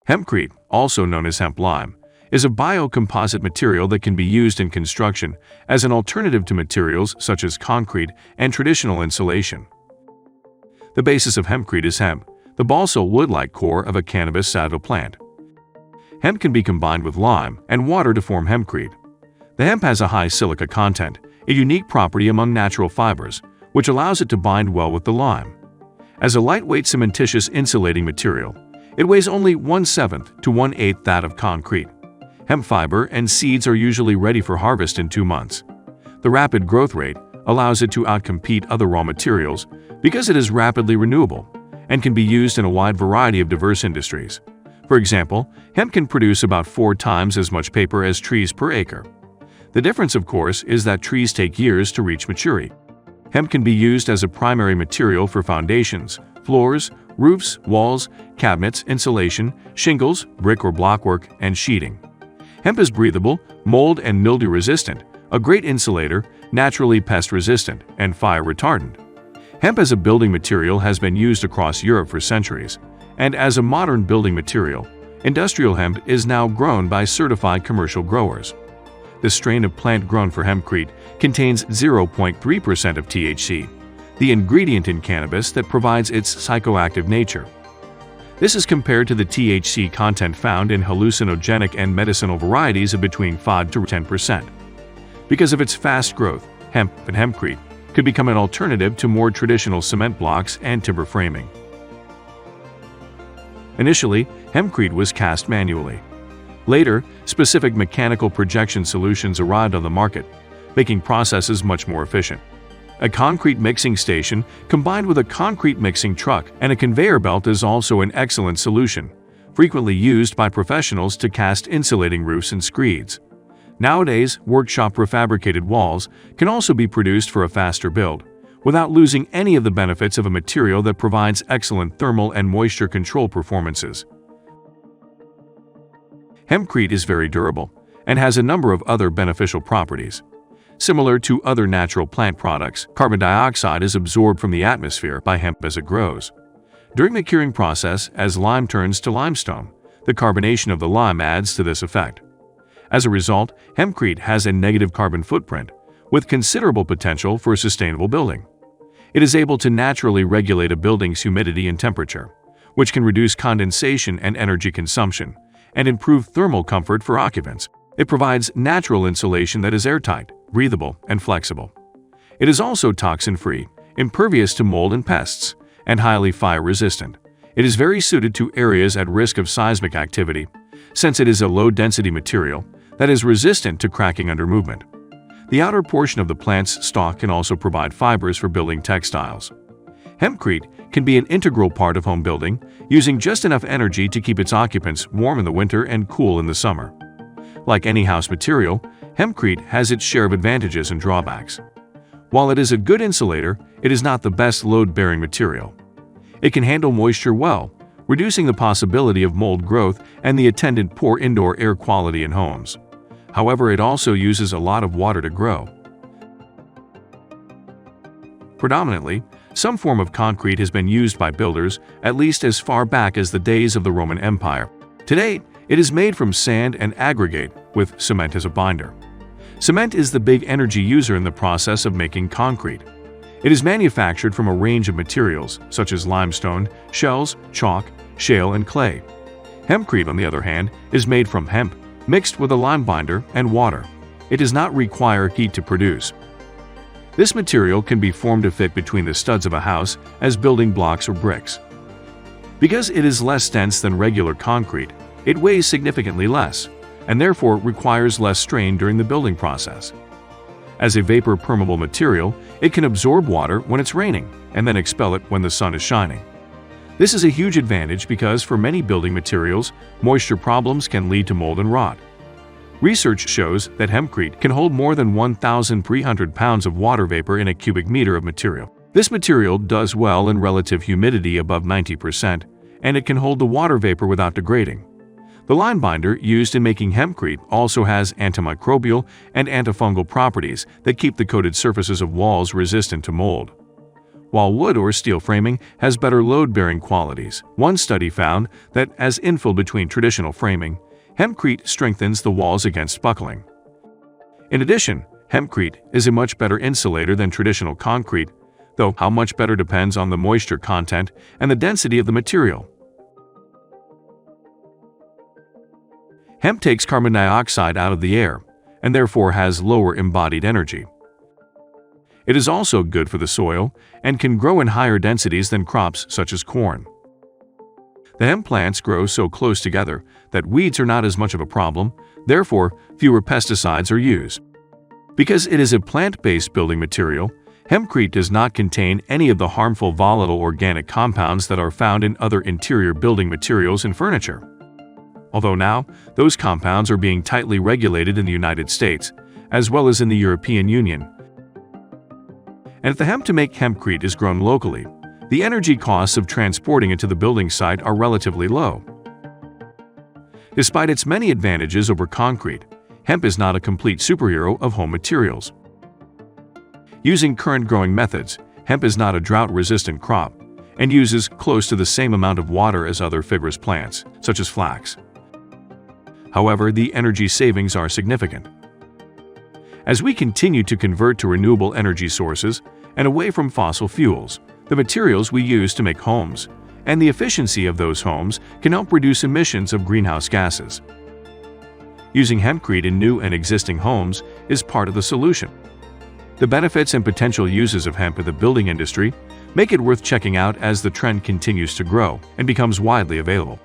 Hempcrete, also known as hemp lime, is a biocomposite material that can be used in construction as an alternative to materials such as concrete and traditional insulation. The basis of hempcrete is hemp, the balsa wood-like core of a cannabis sativa plant. Hemp can be combined with lime and water to form hempcrete. The hemp has a high silica content, a unique property among natural fibers, which allows it to bind well with the lime. As a lightweight cementitious insulating material, it weighs only 1/7 to 1/8 that of concrete. Hemp fiber and seeds are usually ready for harvest in 2 months. The rapid growth rate allows it to outcompete other raw materials because it is rapidly renewable and can be used in a wide variety of diverse industries. For example, hemp can produce about 4 times as much paper as trees per acre. The difference, of course, is that trees take years to reach maturity. Hemp can be used as a primary material for foundations, floors, roofs, walls, cabinets, insulation, shingles, brick or blockwork, and sheeting. Hemp is breathable, mold and mildew resistant, a great insulator, naturally pest resistant, and fire retardant. Hemp as a building material has been used across Europe for centuries, and as a modern building material, industrial hemp is now grown by certified commercial growers. The strain of plant grown for hempcrete contains 0.3% of THC, the ingredient in cannabis that provides its psychoactive nature. This is compared to the THC content found in hallucinogenic and medicinal varieties of between 5 to 10%. Because of its fast growth, hemp and hempcrete could become an alternative to more traditional cement blocks and timber framing. Initially, hempcrete was cast manually. Later, specific mechanical projection solutions arrived on the market, making processes much more efficient. A concrete mixing station combined with a concrete mixing truck and a conveyor belt is also an excellent solution, frequently used by professionals to cast insulating roofs and screeds. Nowadays, workshop prefabricated walls can also be produced for a faster build, without losing any of the benefits of a material that provides excellent thermal and moisture control performances. Hempcrete is very durable and has a number of other beneficial properties. Similar to other natural plant products, carbon dioxide is absorbed from the atmosphere by hemp as it grows. During the curing process, as lime turns to limestone, the carbonation of the lime adds to this effect. As a result, hempcrete has a negative carbon footprint, with considerable potential for sustainable building. It is able to naturally regulate a building's humidity and temperature, which can reduce condensation and energy consumption, and improve thermal comfort for occupants. It provides natural insulation that is airtight, breathable, and flexible. It is also toxin-free, impervious to mold and pests, and highly fire-resistant. It is very suited to areas at risk of seismic activity, since it is a low-density material that is resistant to cracking under movement. The outer portion of the plant's stalk can also provide fibers for building textiles. Hempcrete can be an integral part of home building, using just enough energy to keep its occupants warm in the winter and cool in the summer. Like any house material, hempcrete has its share of advantages and drawbacks. While it is a good insulator, it is not the best load-bearing material. It can handle moisture well, reducing the possibility of mold growth and the attendant poor indoor air quality in homes. However, it also uses a lot of water to grow. Predominantly, some form of concrete has been used by builders at least as far back as the days of the Roman Empire. Today, it is made from sand and aggregate, with cement as a binder. Cement is the big energy user in the process of making concrete. It is manufactured from a range of materials, such as limestone, shells, chalk, shale, and clay. Hempcrete, on the other hand, is made from hemp, mixed with a lime binder and water. It does not require heat to produce. This material can be formed to fit between the studs of a house as building blocks or bricks. Because it is less dense than regular concrete, it weighs significantly less, and therefore requires less strain during the building process. As a vapor-permeable material, it can absorb water when it's raining and then expel it when the sun is shining. This is a huge advantage because for many building materials, moisture problems can lead to mold and rot. Research shows that hempcrete can hold more than 1,300 pounds of water vapor in a cubic meter of material. This material does well in relative humidity above 90%, and it can hold the water vapor without degrading. The lime binder used in making hempcrete also has antimicrobial and antifungal properties that keep the coated surfaces of walls resistant to mold. while wood or steel framing has better load-bearing qualities. One study found that as infill between traditional framing, hempcrete strengthens the walls against buckling. In addition, hempcrete is a much better insulator than traditional concrete, though how much better depends on the moisture content and the density of the material. Hemp takes carbon dioxide out of the air, and therefore has lower embodied energy. It is also good for the soil and can grow in higher densities than crops such as corn. The hemp plants grow so close together that weeds are not as much of a problem, therefore fewer pesticides are used. Because it is a plant-based building material, hempcrete does not contain any of the harmful volatile organic compounds that are found in other interior building materials and furniture. Although now, those compounds are being tightly regulated in the United States, as well as in the European Union. And if the hemp to make hempcrete is grown locally, the energy costs of transporting it to the building site are relatively low. Despite its many advantages over concrete, hemp is not a complete superhero of home materials. Using current growing methods, hemp is not a drought-resistant crop and uses close to the same amount of water as other fibrous plants, such as flax. However, the energy savings are significant. As we continue to convert to renewable energy sources and away from fossil fuels, the materials we use to make homes and the efficiency of those homes can help reduce emissions of greenhouse gases. Using hempcrete in new and existing homes is part of the solution. The benefits and potential uses of hemp in the building industry make it worth checking out as the trend continues to grow and becomes widely available.